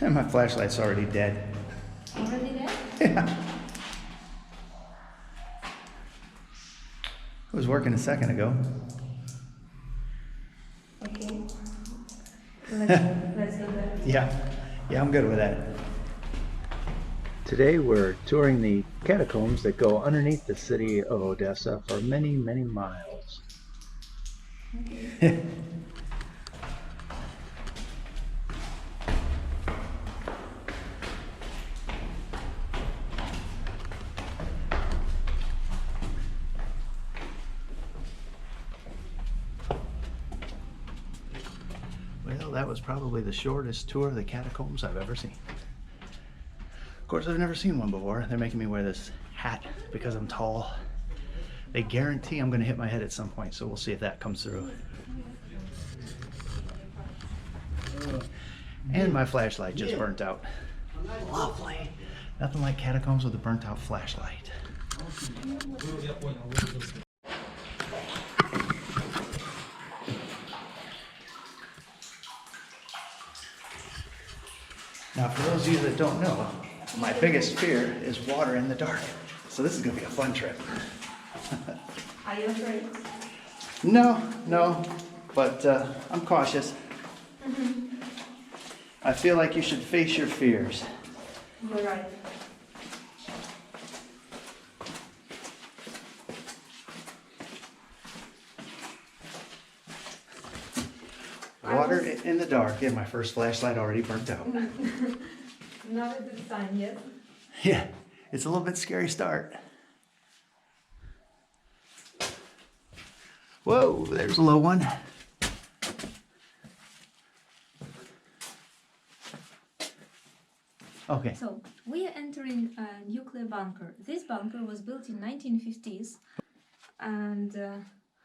And my flashlight's already dead. Already there? Yeah. It was working a second ago. Okay. Let's do that. Yeah, I'm good with that. Today we're touring the catacombs that go underneath the city of Odessa for many, many miles. Okay. Well, that was probably the shortest tour of the catacombs I've ever seen. Of course, I've never seen one before. They're making me wear this hat because I'm tall. They guarantee I'm going to hit my head at some point, so we'll see if that comes through. And my flashlight just burnt out. Lovely. Nothing like catacombs with a burnt out flashlight. Now, for those of you that don't know, my biggest fear is water in the dark. So this is going to be a fun trip. Are you afraid? No, but I'm cautious. I feel like you should face your fears. You're right. Water in the dark. Yeah, my first flashlight already burnt out. Not a good sign yet. Yeah, it's a little bit scary start. Whoa, there's a low one. Okay. So we are entering a nuclear bunker. This bunker was built in 1950s, and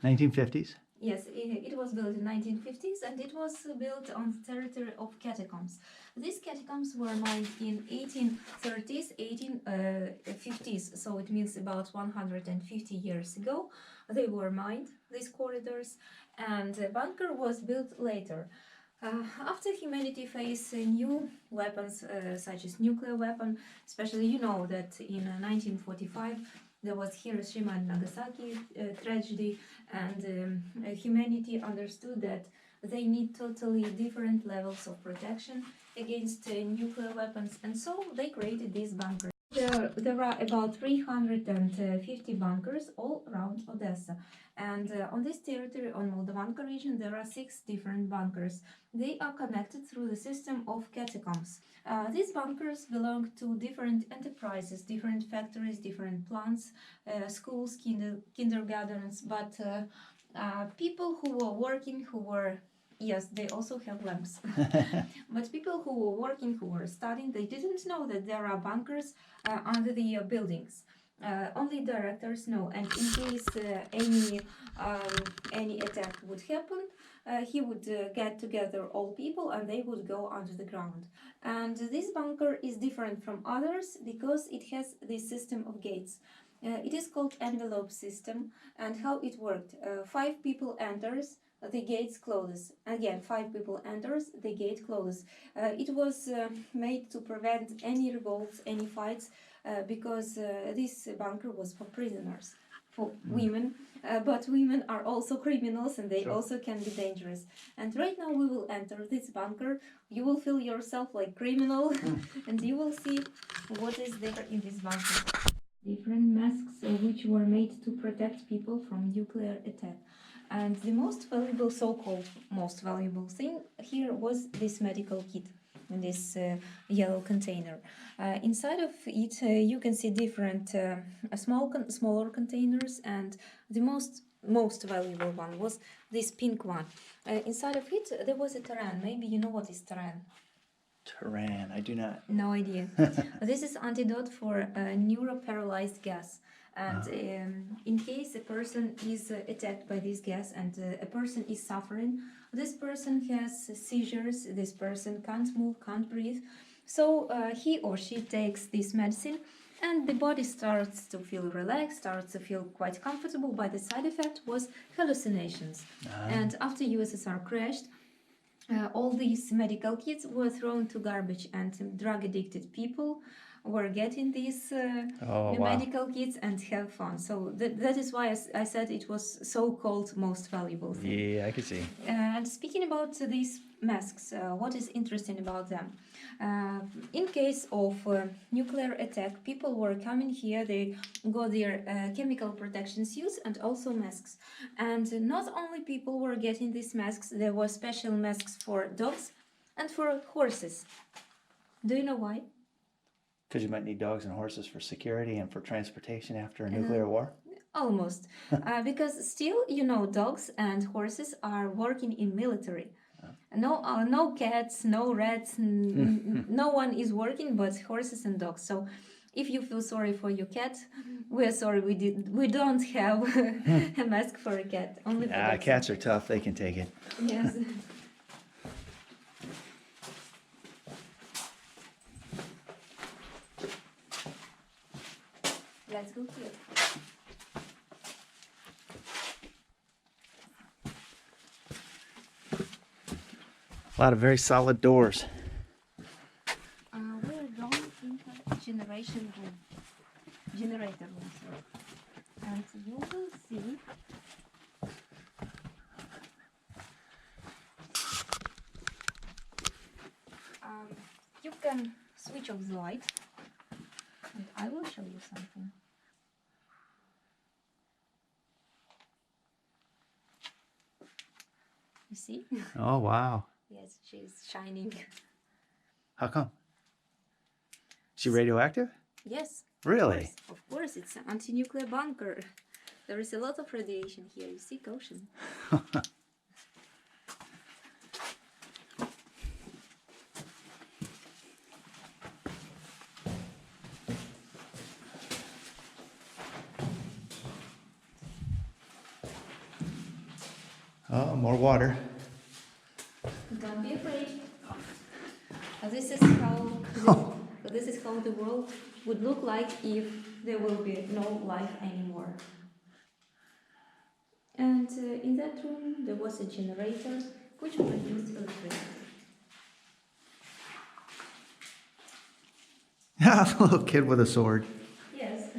1950s. yes, it was built in 1950s, and it was built on the territory of Catacombs. These catacombs were mined in 1830s, 1850s, so it means about 150 years ago. They were mined, these corridors, and the bunker was built later. After humanity faced new weapons such as nuclear weapon, especially you know that in 1945 there was Hiroshima and Nagasaki tragedy, and humanity understood that they need totally different levels of protection against nuclear weapons, and so they created these bunkers. There are about 350 bunkers all around Odessa, and on this territory, on Moldavanka region, there are 6 different bunkers. They are connected through the system of catacombs. These bunkers belong to different enterprises, different factories, different plants, schools, kindergartens, but people who were working, yes, they also have lamps. But people who were working, who were studying, they didn't know that there are bunkers under the buildings. Only directors know, and in case any attack would happen, he would get together all people and they would go under the ground. And this bunker is different from others because it has this system of gates. It is called envelope system, and how it worked. 5 people enters, the gates closes. Again, 5 people enters, the gate closes. It was made to prevent any revolts, any fights, because this bunker was for prisoners, for women, but women are also criminals and they also can be dangerous. And right now we will enter this bunker. You will feel yourself like criminal and you will see what is there in this bunker. Different masks which were made to protect people from nuclear attack. And the most valuable, so-called most valuable thing here was this medical kit in this yellow container. Inside of it you can see different smaller containers, and the most valuable one was this pink one. Inside of it there was a Taran. Maybe you know what is Taran. Taran, I do not. No idea. This is antidote for neuroparalyzed gas. And in case a person is attacked by this gas and a person is suffering, this person has seizures, this person can't move, can't breathe. So he or she takes this medicine and the body starts to feel relaxed, starts to feel quite comfortable, but the side effect was hallucinations. And after USSR crashed, all these medical kits were thrown to garbage, and drug-addicted people were getting these Oh, wow. medical kits and have fun. So that is why I said it was so-called most valuable thing. Yeah, I can see. And speaking about these masks, what is interesting about them? In case of nuclear attack, people were coming here, they got their chemical protection suits and also masks. And not only people were getting these masks, there were special masks for dogs and for horses. Do you know why? Because you might need dogs and horses for security and for transportation after a nuclear war? Almost. Because still, dogs and horses are working in military. No cats, no rats, no one is working but horses and dogs. So if you feel sorry for your cat, we're sorry we don't have a mask for a cat. Only for dogs. Cats are tough. They can take it. Yes. Let's go here. A lot of very solid doors. We're going into generation room. Generator room, sorry. And you will see you can switch off the light, and I will show you something. You see? Oh, wow. Yes, she's shining. How come? Is she radioactive? Yes. Really? Of course, it's an anti-nuclear bunker. There is a lot of radiation here. You see, caution. Oh, more water. Don't be afraid. This is how the world would look like if there will be no life anymore. And in that room there was a generator which produced electricity. A little kid with a sword. Yes.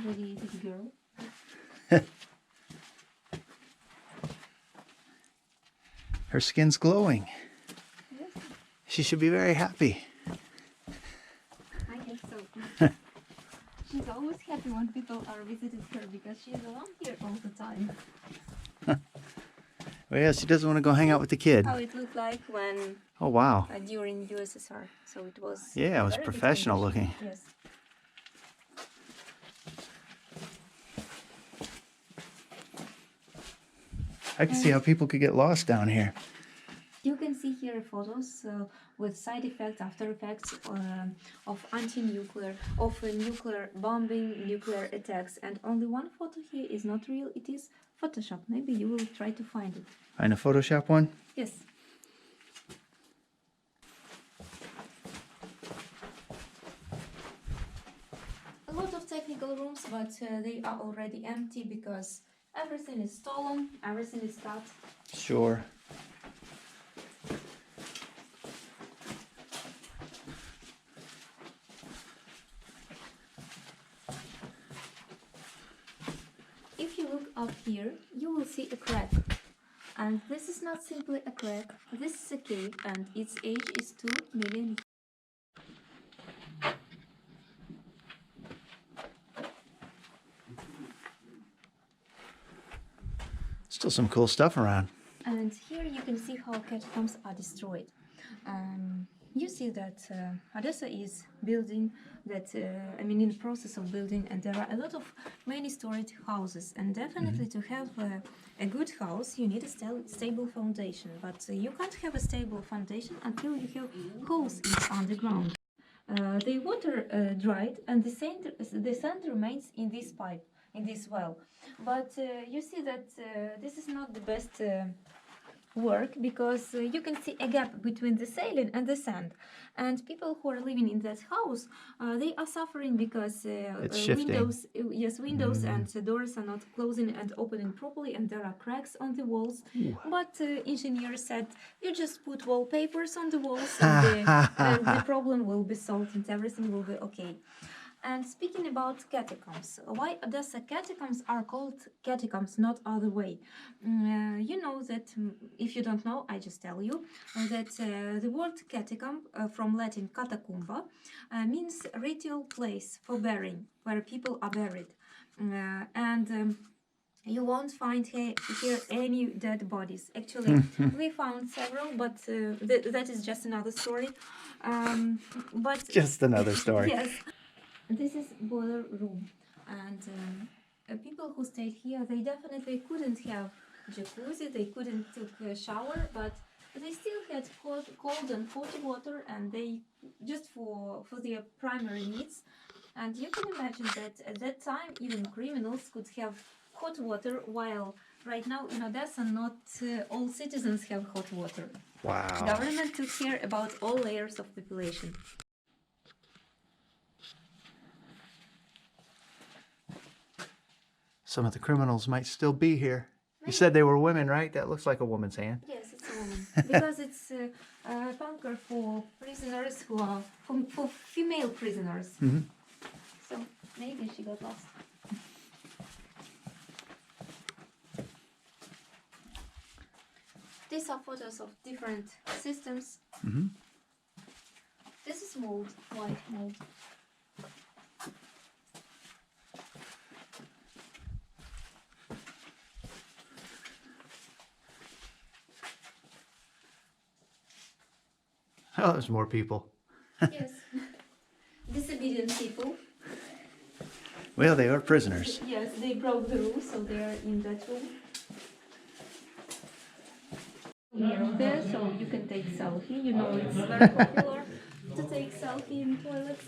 Radiated girl. Her skin's glowing. Yes, She should be very happy. I guess so. She's always happy when people are visiting her because she's alone here all the time. Well, yeah, she doesn't want to go hang out with the kid. How it looked like when Oh, wow. during USSR. So it was Yeah, it was very good professional condition. looking. Yes. I can see how people could get lost down here. You can see here photos with side effects, after effects of anti-nuclear, of nuclear bombing, nuclear attacks. And only one photo here is not real, it is Photoshop. Maybe you will try to find it. Find a Photoshop one? Yes. A lot of technical rooms, but they are already empty because everything is stolen, everything is cut. Sure. If you look up here, you will see a crack. And this is not simply a crack, this is a cave and its age is 2 million years. Still some cool stuff around. And here you can see how catacombs are destroyed. You see that Odessa is building, in the process of building, and there are a lot of many-storied houses. And definitely to have a good house, you need a stable foundation. But you can't have a stable foundation until you have holes in underground. the water dried, and the sand remains in this pipe, in this well. But you see that this is not the best work, because you can see a gap between the ceiling and the sand, and people who are living in that house, they are suffering because It's shifting. windows and the doors are not closing and opening properly, and there are cracks on the walls. But engineers said, you just put wallpapers on the walls, and the problem will be solved and everything will be okay. And speaking about catacombs, why Odessa catacombs are called catacombs, not other way? You know that, if you don't know, I just tell you, that the word catacomb, from Latin catacomba, means ritual place for burying, where people are buried. You won't find here any dead bodies. Actually, we found several, but that is just another story. But Just another story. yes. This is boiler room, and people who stayed here, they definitely couldn't have jacuzzi, they couldn't take a shower, but they still had cold and hot water, and they just for their primary needs. And you can imagine that at that time, even criminals could have hot water, while right now in Odessa, not all citizens have hot water. Wow. Government took care about all layers of population. Some of the criminals might still be here. You said they were women, right? That looks like a woman's hand. Yes, it's a woman. Because it's a bunker for prisoners who are for female prisoners. Mhm. So maybe she got lost. These are photos of different systems. Mhm. This is mold, white mold. Oh, there's more people. Yes. Disobedient people. Well, they are prisoners. Yes, they broke the rules, so they are in that room. Here, there, so you can take selfie. You know, it's very popular to take selfie in toilets.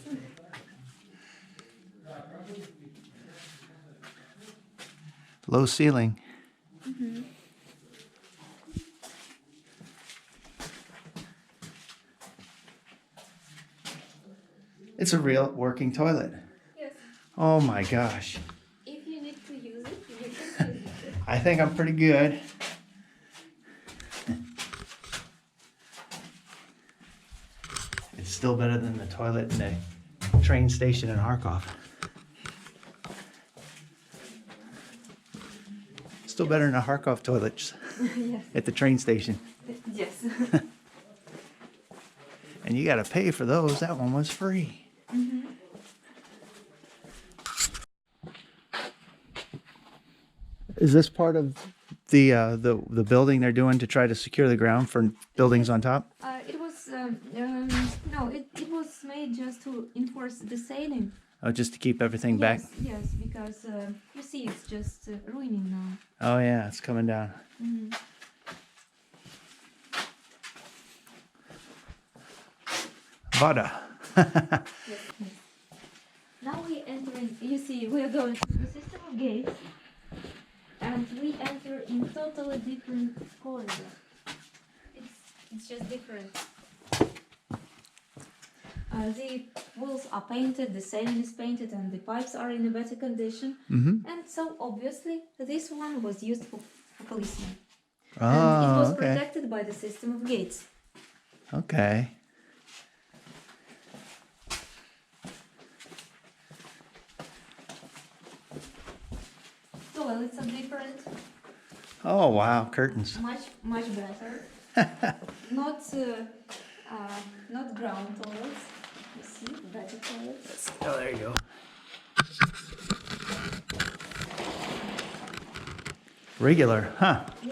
Low ceiling. It's a real working toilet. Yes. Oh my gosh. If you need to use it, you can use it. I think I'm pretty good. It's still better than the toilet in the train station in Kharkov. Still better than the Kharkov toilets Yes. at the train station. Yes. And you gotta pay for those. That one was free. Is this part of the building they're doing to try to secure the ground for buildings on top? It was no, it was made just to enforce the sailing. Oh, just to keep everything back? Yes, because you see, it's just ruining now. Oh yeah, it's coming down. Vada. Yes. Now we entering. You see, we are going to the system of gates, and we enter in totally different corridor. It's just different. The walls are painted, the ceiling is painted, and the pipes are in a better condition. And so obviously this one was used for policemen. And it was okay. protected by the system of gates. Okay. Toilets are different, Oh wow, curtains. much better. Not ground toilets. You see, better toilets. Oh, there you go. Regular, huh? Yes.